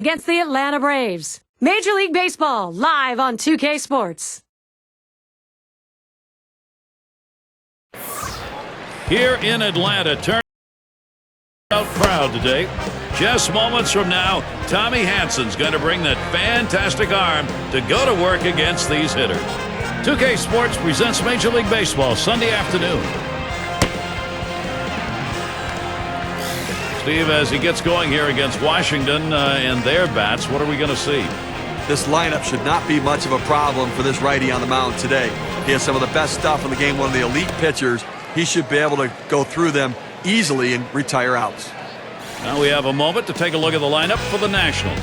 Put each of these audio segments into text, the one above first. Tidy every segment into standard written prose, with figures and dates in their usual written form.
against the Atlanta Braves. Major League Baseball, live on 2K Sports. Here in Atlanta, turn out crowd today. Just moments from now, Tommy Hansen's going to bring that fantastic arm to go to work against these hitters. 2K Sports presents Major League Baseball Sunday afternoon. Steve, as he gets going here against Washington and their bats, what are we going to see? This lineup should not be much of a problem for this righty on the mound today. He has some of the best stuff in the game, one of the elite pitchers. He should be able to go through them easily and retire outs. Now we have a moment to take a look at the lineup for the Nationals.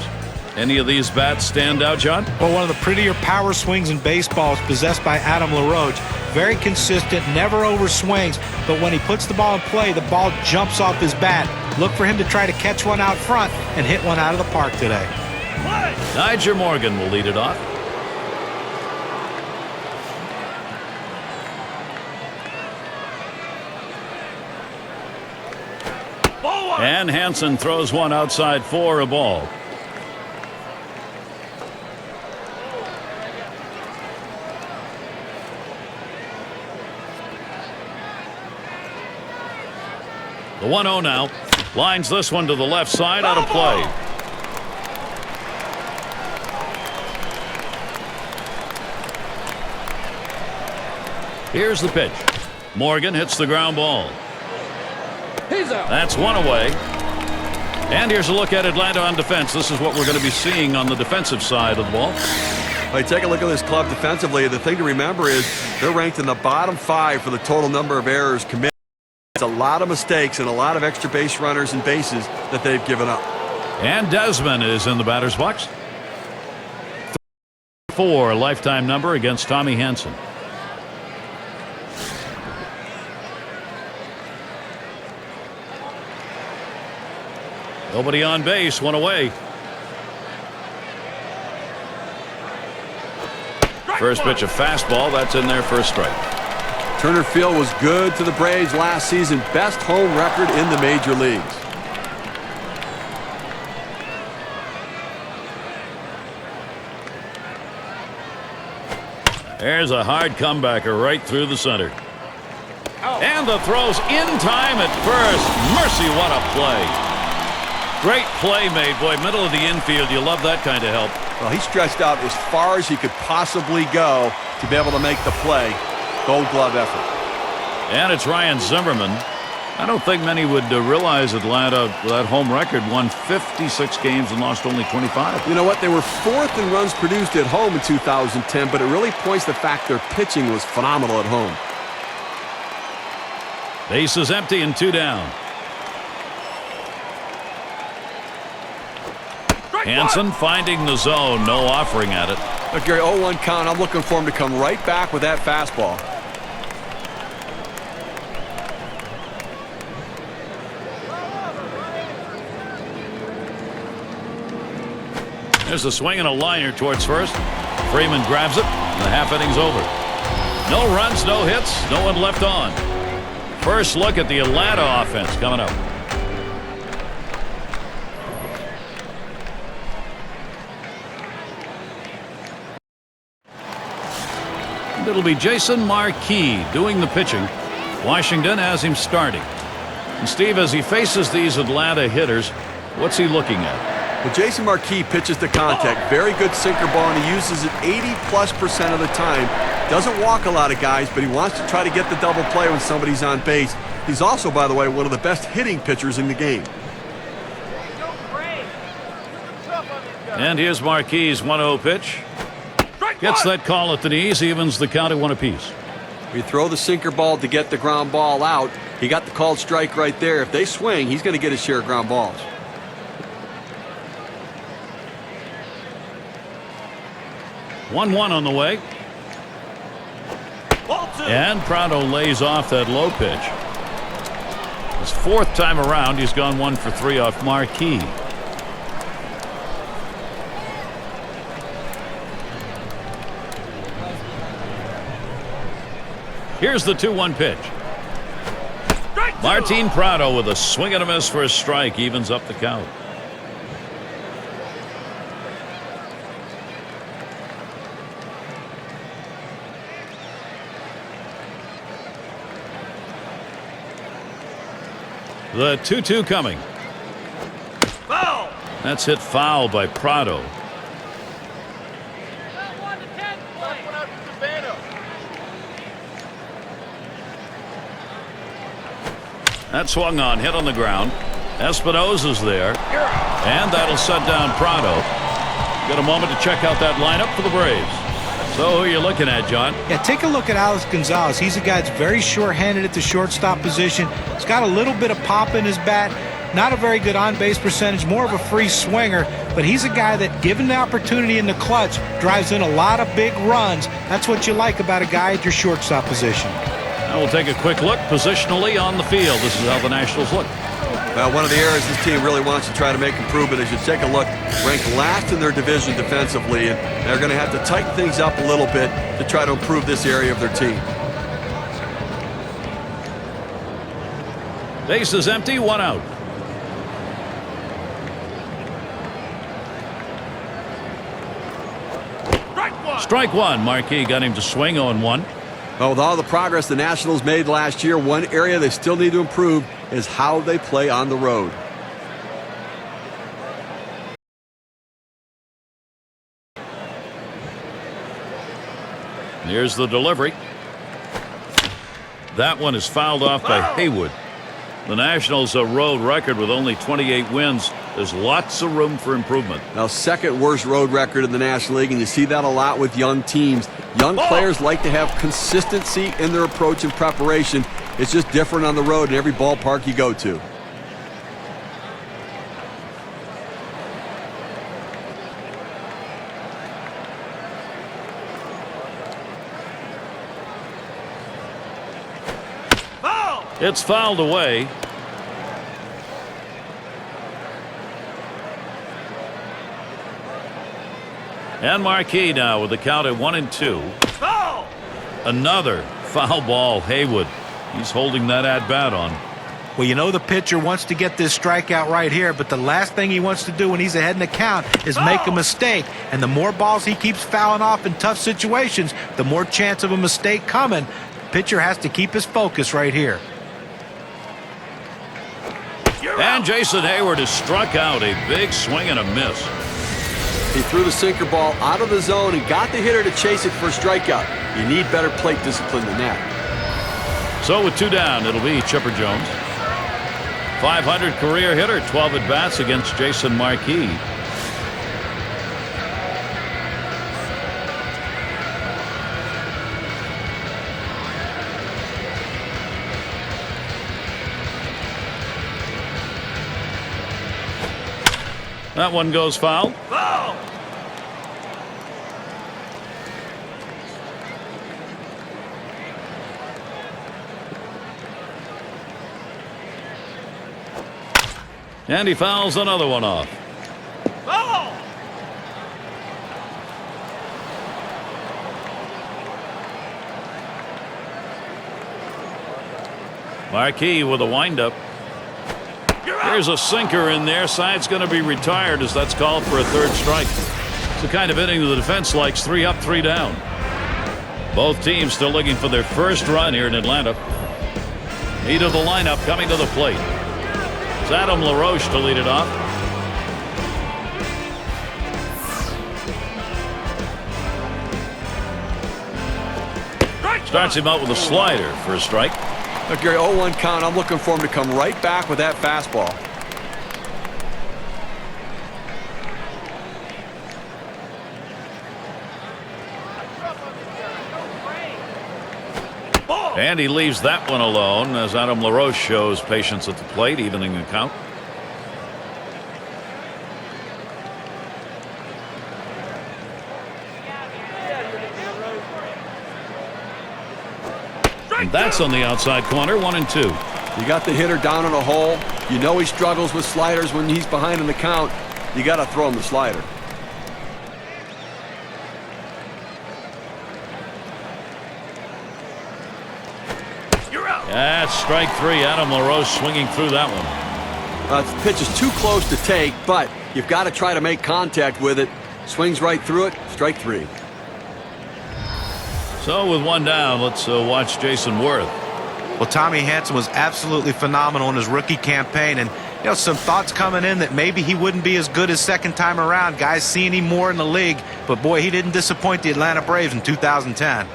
Any of these bats stand out, John? Well, one of the prettier power swings in baseball is possessed by Adam LaRoche. Very consistent, never overswings, but when he puts the ball in play, the ball jumps off his bat. Look for him to try to catch one out front and hit one out of the park today. Nyjer Morgan will lead it off. And Hansen throws one outside for a ball. The 1-0 now. Lines this one to the left side, out of play. Here's the pitch. Morgan hits the ground ball. That's one away. And here's a look at Atlanta on defense. This is what we're going to be seeing on the defensive side of the ball. Well, take a look at this club defensively. The thing to remember is they're ranked in the bottom 5 for the total number of errors committed. It's a lot of mistakes and a lot of extra base runners and bases that they've given up. And Desmond is in the batter's box. 4 lifetime number against Tommy Hansen. Nobody on base, one away. First pitch, a fastball. That's in there for a strike. Turner Field was good to the Braves last season. Best home record in the major leagues. There's a hard comebacker right through the center. And the throw's in time at first. Mercy, what a play. Great play made. Boy, middle of the infield. You love that kind of help. Well, he stretched out as far as he could possibly go to be able to make the play. Gold glove effort. And it's Ryan Zimmerman. I don't think many would realize Atlanta, that home record, won 56 games and lost only 25. You know what? They were 4th in runs produced at home in 2010, but it really points to the fact their pitching was phenomenal at home. Base is empty and 2 down. Hansen finding the zone, no offering at it. Look, Gary, 0-1 count. I'm looking for him to come right back with that fastball. There's a swing and a liner towards first. Freeman grabs it, and the half inning's over. No runs, no hits, no one left on. First look at the Atlanta offense coming up. It'll be Jason Marquis doing the pitching. Washington has him starting. And Steve, as he faces these Atlanta hitters, what's he looking at? Well, Jason Marquis pitches to contact. Very good sinker ball, and he uses it 80+% of the time. Doesn't walk a lot of guys, but he wants to try to get the double play when somebody's on base. He's also, by the way, one of the best hitting pitchers in the game. And here's Marquis' 1-0 pitch. Gets that call at the knees, evens the count at 1 apiece. You throw the sinker ball to get the ground ball out. He got the called strike right there. If they swing, he's going to get his share of ground balls. One on the way. And Prado lays off that low pitch. His 4th time around, he's gone 1 for 3 off Marquis. Here's the 2-1 pitch. Martin Prado with a swing and a miss for a strike, evens up the count. The 2-2 coming. Foul! That's hit foul by Prado. That swung on, hit on the ground. Espinosa's there. And that'll set down Prado. Got a moment to check out that lineup for the Braves. So who are you looking at, John? Yeah, take a look at Alex Gonzalez. He's a guy that's very sure-handed at the shortstop position. He's got a little bit of pop in his bat. Not a very good on-base percentage, more of a free swinger, but he's a guy that, given the opportunity in the clutch, drives in a lot of big runs. That's what you like about a guy at your shortstop position. Now we'll take a quick look positionally on the field. This is how the Nationals look. One of the areas this team really wants to try to make improvement is you take a look, ranked last in their division defensively, and they're going to have to tighten things up a little bit to try to improve this area of their team. Base is empty, one out. Strike one. Marquis got him to swing 0-1. Well, with all the progress the Nationals made last year, one area they still need to improve is how they play on the road. Here's the delivery. That one is fouled off by Haywood. The Nationals a road record with only 28 wins. There's lots of room for improvement. Now, second worst road record in the National League, and you see that a lot with young teams. Young players like to have consistency in their approach and preparation. It's just different on the road in every ballpark you go to. It's fouled away. And Marquis now with the count at 1-2. Foul! Another foul ball. Haywood. He's holding that at bat on. Well, you know the pitcher wants to get this strikeout right here, but the last thing he wants to do when he's ahead in the count is make a mistake. And the more balls he keeps fouling off in tough situations, the more chance of a mistake coming. The pitcher has to keep his focus right here. And Jason Hayward is struck out. A big swing and a miss. He threw the sinker ball out of the zone and got the hitter to chase it for a strikeout. You need better plate discipline than that. So with two down, it'll be Chipper Jones. 500 career hitter, 12 at-bats against Jason Marquis. That one goes foul. Foul! And he fouls another one off. Foul! Marquis with a windup. There's a sinker in there. Side's going to be retired as that's called for a third strike. It's the kind of inning the defense likes. 3 up, 3 down. Both teams still looking for their first run here in Atlanta. Meat of the lineup coming to the plate. It's Adam LaRoche to lead it off. Starts him out with a slider for a strike. Look, Gary, 0-1 count. I'm looking for him to come right back with that fastball. And he leaves that one alone as Adam LaRoche shows patience at the plate, evening the count. And that's on the outside corner, 1-2. You got the hitter down in a hole. You know he struggles with sliders when he's behind in the count. You got to throw him the slider. That's strike 3. Adam LaRoche swinging through that one. The pitch is too close to take, but you've got to try to make contact with it. Swings right through it. Strike 3. So with one down, let's watch Jason Worth. Well, Tommy Hansen was absolutely phenomenal in his rookie campaign, and some thoughts coming in that maybe he wouldn't be as good his second time around. Guys seeing him more in the league, but boy, he didn't disappoint the Atlanta Braves in 2010.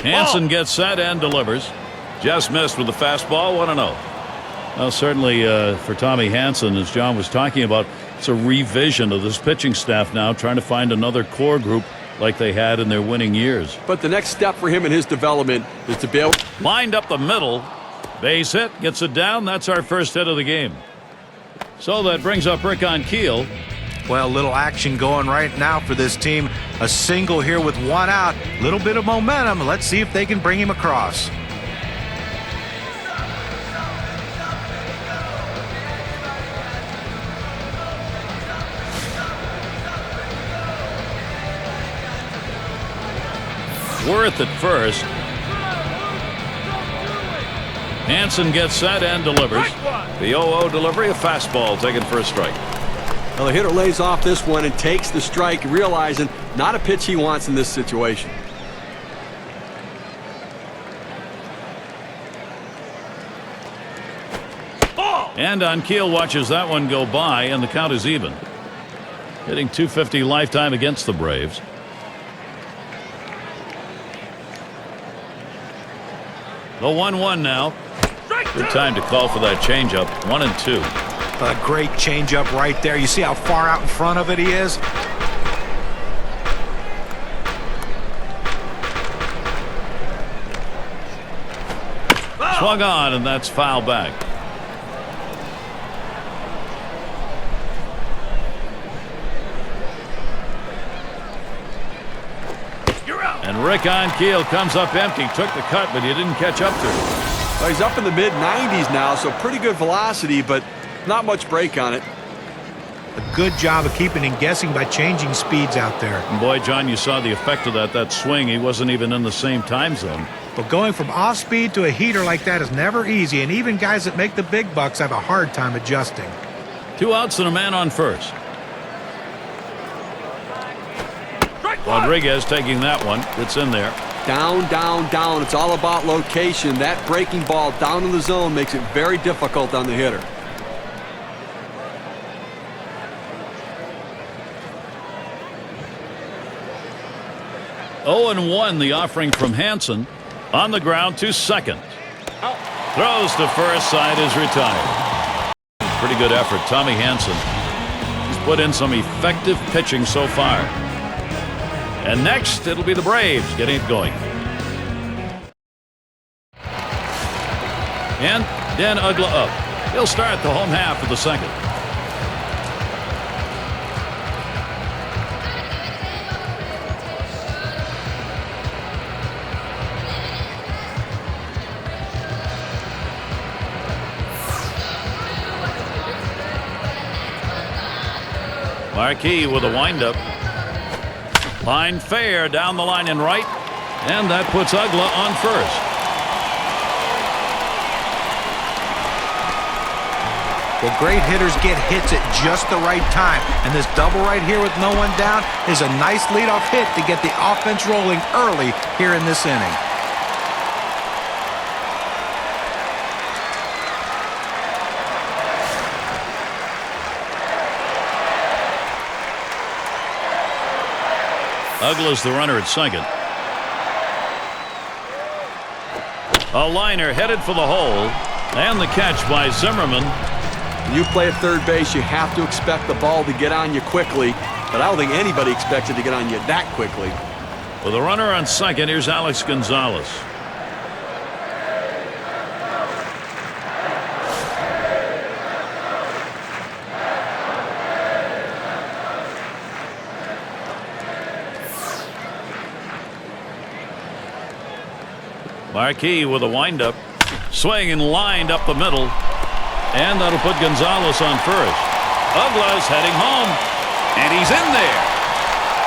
Hansen gets set and delivers. Just missed with the fastball, 1-0. Well, certainly for Tommy Hansen, as John was talking about, it's a revision of this pitching staff now, trying to find another core group like they had in their winning years. But the next step for him in his development is to be able... Lined up the middle. Base hit, gets it down. That's our first hit of the game. So that brings up Rick on Keel. Well, little action going right now for this team. A single here with one out. Little bit of momentum. Let's see if they can bring him across. Worth at first. Hansen gets set and delivers. The 0-0 delivery, a fastball taken for a strike. Well, the hitter lays off this one and takes the strike, realizing not a pitch he wants in this situation. And on Keel watches that one go by, and the count is even. Hitting .250 lifetime against the Braves. The 1-1 now. Good time to call for that changeup. 1-2. A great changeup right there. You see how far out in front of it he is? Swung on, and that's foul back. And Rick on Keel comes up empty. Took the cut, but he didn't catch up to it. Well, he's up in the mid-90s now, so pretty good velocity, but not much break on it. A good job of keeping him guessing by changing speeds out there. And boy, John, you saw the effect of that swing. He wasn't even in the same time zone. But going from off-speed to a heater like that is never easy, and even guys that make the big bucks have a hard time adjusting. 2 outs and a man on first. Rodriguez taking that one. Gets in there. Down, down, down. It's all about location. That breaking ball down in the zone makes it very difficult on the hitter. Oh, and 1 the offering from Hansen. On the ground to second. Throws to first, side is retired. Pretty good effort. Tommy Hansen has put in some effective pitching so far. And next, it'll be the Braves getting it going. And Dan Ugla up. He'll start the home half of the second. Marquis with a windup. Line fair down the line and right. And that puts Ugla on first. Well, great hitters get hits at just the right time. And this double right here with no one down is a nice leadoff hit to get the offense rolling early here in this inning. Ugla's the runner at second. A liner headed for the hole. And the catch by Zimmerman. When you play at third base, you have to expect the ball to get on you quickly. But I don't think anybody expects it to get on you that quickly. With a runner on second, here's Alex Gonzalez. Marquis with a windup. Swing and lined up the middle. And that'll put Gonzalez on first. Ugla's heading home. And he's in there.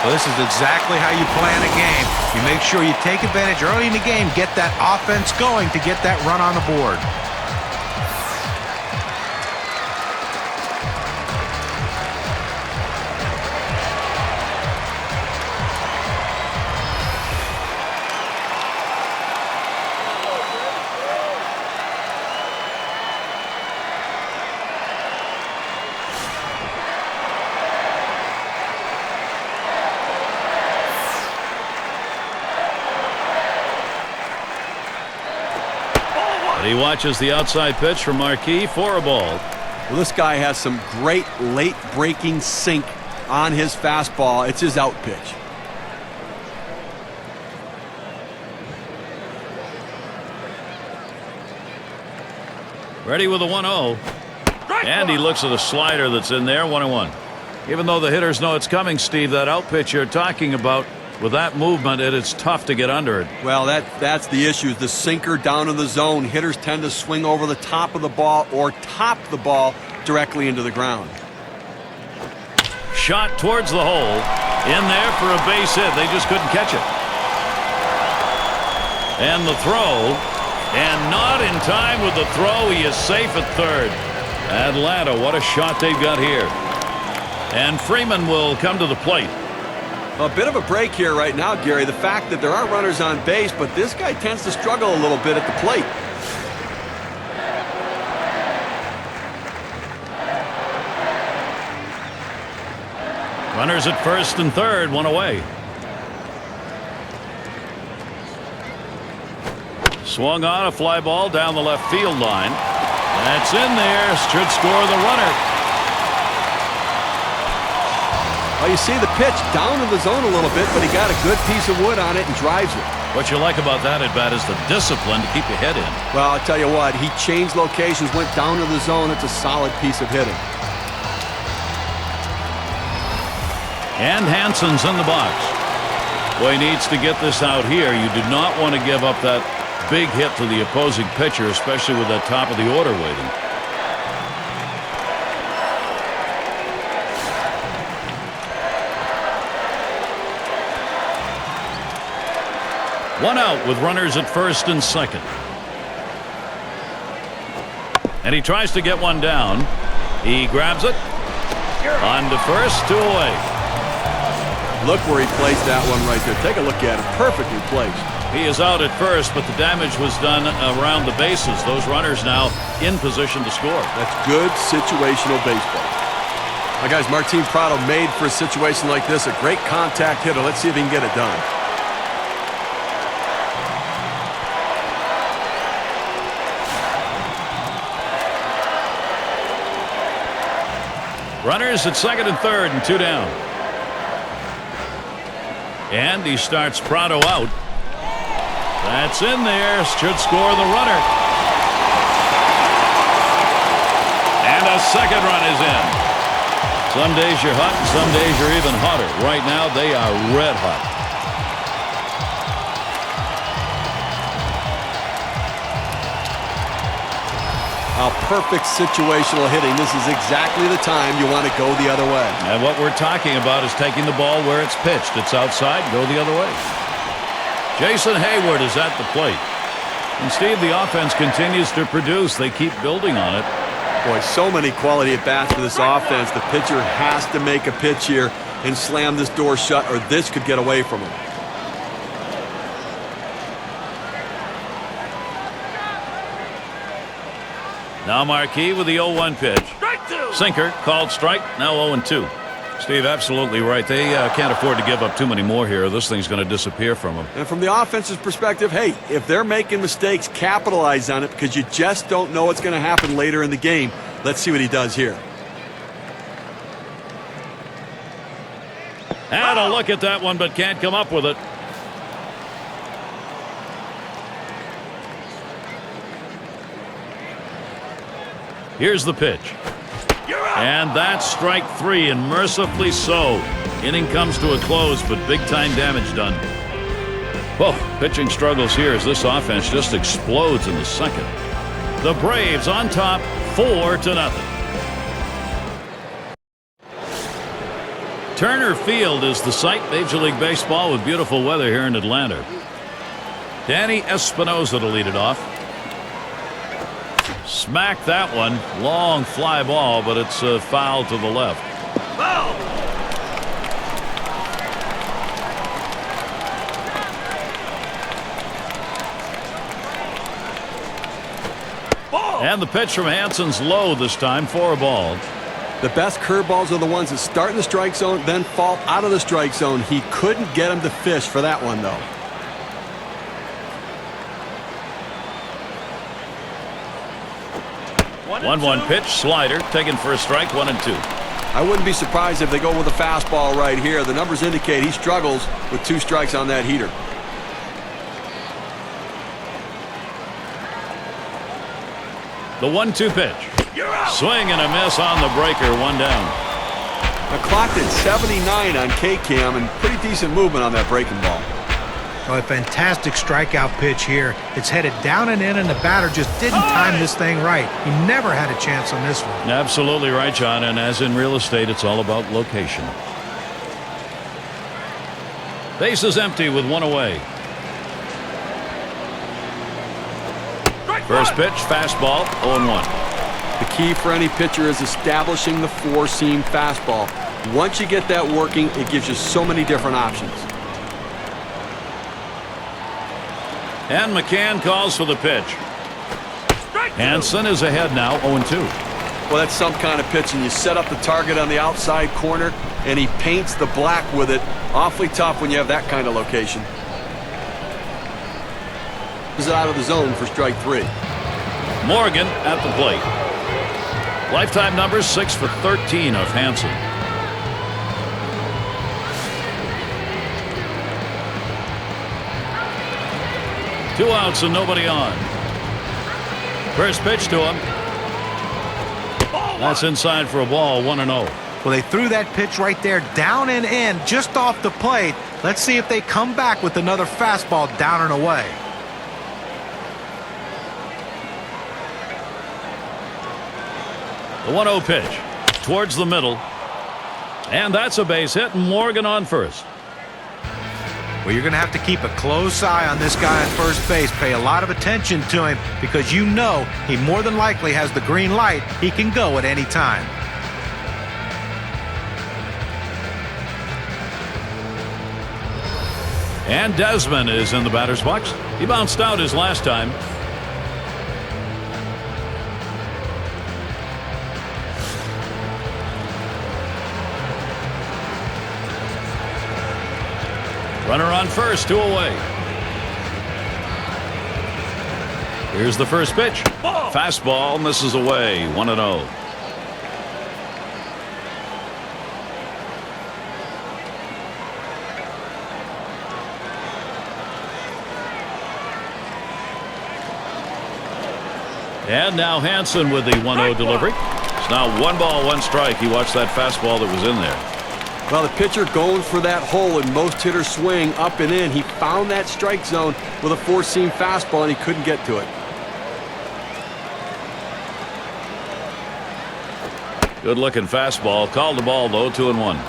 Well, this is exactly how you plan a game. You make sure you take advantage early in the game, get that offense going to get that run on the board. He watches the outside pitch from Marquis for a ball. Well, this guy has some great late-breaking sink on his fastball. It's his out pitch. Ready with a 1-0. And he looks at a slider that's in there, 1-1. Even though the hitters know it's coming, Steve, that out pitch you're talking about, with that movement, it's tough to get under it. Well, that's the issue. The sinker down in the zone. Hitters tend to swing over the top of the ball or top the ball directly into the ground. Shot towards the hole. In there for a base hit. They just couldn't catch it. And the throw. And not in time with the throw. He is safe at third. Atlanta, what a shot they've got here. And Freeman will come to the plate. A bit of a break here right now, Gary. The fact that there are runners on base, but this guy tends to struggle a little bit at the plate. Runners at first and third, one away. Swung on a fly ball down the left field line. That's in there. Should score the runner. Well, you see the pitch down in the zone a little bit, but he got a good piece of wood on it and drives it. What you like about that at bat is the discipline to keep your head in. Well, I'll tell you what, he changed locations, went down to the zone. It's a solid piece of hitting. And Hansen's in the box. Boy, he needs to get this out here. You do not want to give up that big hit to the opposing pitcher, especially with that top of the order waiting. One out with runners at first and second. And he tries to get one down. He grabs it. On to first, two away. Look where he placed that one right there. Take a look at it. Perfectly placed. He is out at first, but the damage was done around the bases. Those runners now in position to score. That's good situational baseball. Now, guys, Martin Prado made for a situation like this. A great contact hitter. Let's see if he can get it done. Runners at second and third and two down. And he starts Prado out. That's in there. Should score the runner. And a second run is in. Some days you're hot and some days you're even hotter. Right now they are red hot. A perfect situational hitting. This is exactly the time you want to go the other way. And what we're talking about is taking the ball where it's pitched. It's outside, go the other way. Jason Hayward is at the plate. And Steve, the offense continues to produce. They keep building on it. Boy, so many quality at-bats for this offense. The pitcher has to make a pitch here and slam this door shut, or this could get away from him. Now Marquis with the 0-1 pitch. Sinker, called strike, now 0-2. Steve, absolutely right. They can't afford to give up too many more here. This thing's going to disappear from them. And from the offense's perspective, hey, if they're making mistakes, capitalize on it, because you just don't know what's going to happen later in the game. Let's see what he does here. Had a look at that one, but can't come up with it. Here's the pitch. And that's strike three, and mercifully so. Inning comes to a close, but big-time damage done. Whoa, pitching struggles here as this offense just explodes in the second. The Braves on top, 4-0. Turner Field is the site. Major League Baseball with beautiful weather here in Atlanta. Danny Espinosa to lead it off. Smack that one. Long fly ball, but it's foul to the left. And the pitch from Hansen's low this time for a ball. The best curveballs are the ones that start in the strike zone, then fall out of the strike zone. He couldn't get him to fish for that one, though. 1-1 pitch, slider, taken for a strike, 1-2. I wouldn't be surprised if they go with a fastball right here. The numbers indicate he struggles with 2 strikes on that heater. The 1-2 pitch. Swing and a miss on the breaker, 1 down. Now clocked at 79 on K-Cam and pretty decent movement on that breaking ball. Oh, a fantastic strikeout pitch here. It's headed down and in, and the batter just didn't time this thing right. He never had a chance on this one. Absolutely right, John, and as in real estate, it's all about location. Base is empty with 1 away. First pitch, fastball, 0-1. The key for any pitcher is establishing the 4-seam fastball. Once you get that working, it gives you so many different options. And McCann calls for the pitch. Hansen is ahead now, 0-2. Well, that's some kind of pitching. You set up the target on the outside corner, and he paints the black with it. Awfully tough when you have that kind of location. Is out of the zone for strike 3. Morgan at the plate. Lifetime numbers 6 for 13 of Hansen. Two outs and nobody on. First pitch to him. That's inside for a ball, 1-0. Well, they threw that pitch right there down and in, just off the plate. Let's see if they come back with another fastball down and away. The 1-0 pitch towards the middle. And that's a base hit, and Morgan on first. Well, you're going to have to keep a close eye on this guy at first base. Pay a lot of attention to him because you know he more than likely has the green light. He can go at any time. And Desmond is in the batter's box. He bounced out his last time. Runner on first, 2 away. Here's the first pitch. Fastball misses away, 1-0. And now Hansen with the 1-0 delivery. It's now 1 ball, 1 strike. He watched that fastball that was in there. Well, the pitcher going for that hole, and most hitters swing up and in. He found that strike zone with a 4-seam fastball, and he couldn't get to it. Good looking fastball. Called the ball though, 2-1.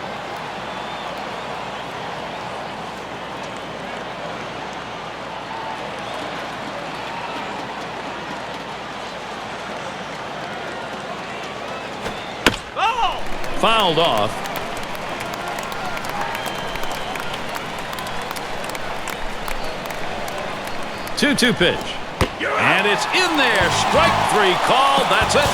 Fouled off. Two-two pitch. And it's in there. Strike 3 called. That's it.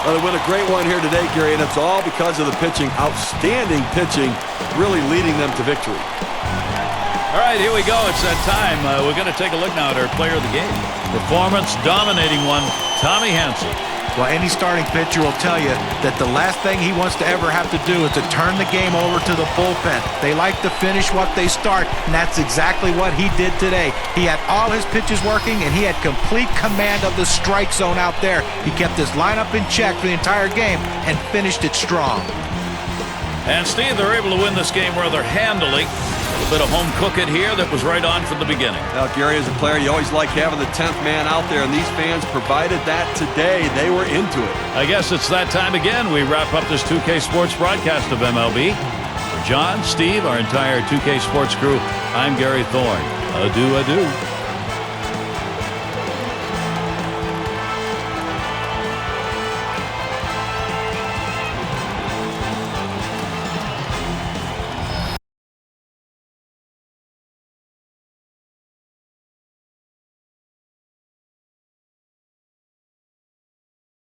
Well, they win a great one here today, Gary, and it's all because of the pitching. Outstanding pitching, really leading them to victory. All right, here we go. It's that time. We're going to take a look now at our player of the game. Performance dominating one, Tommy Hansen. Well, any starting pitcher will tell you that the last thing he wants to ever have to do is to turn the game over to the bullpen. They like to finish what they start, and that's exactly what he did today. He had all his pitches working, and he had complete command of the strike zone out there. He kept his lineup in check for the entire game and finished it strong. And, Steve, they're able to win this game rather handily. A bit of home cooking here that was right on from the beginning. Now, Gary, as a player, you always like having the 10th man out there, and these fans provided that today. They were into it. I guess it's that time again. We wrap up this 2K Sports broadcast of MLB. For John, Steve, our entire 2K Sports crew, I'm Gary Thorne. Adieu, adieu.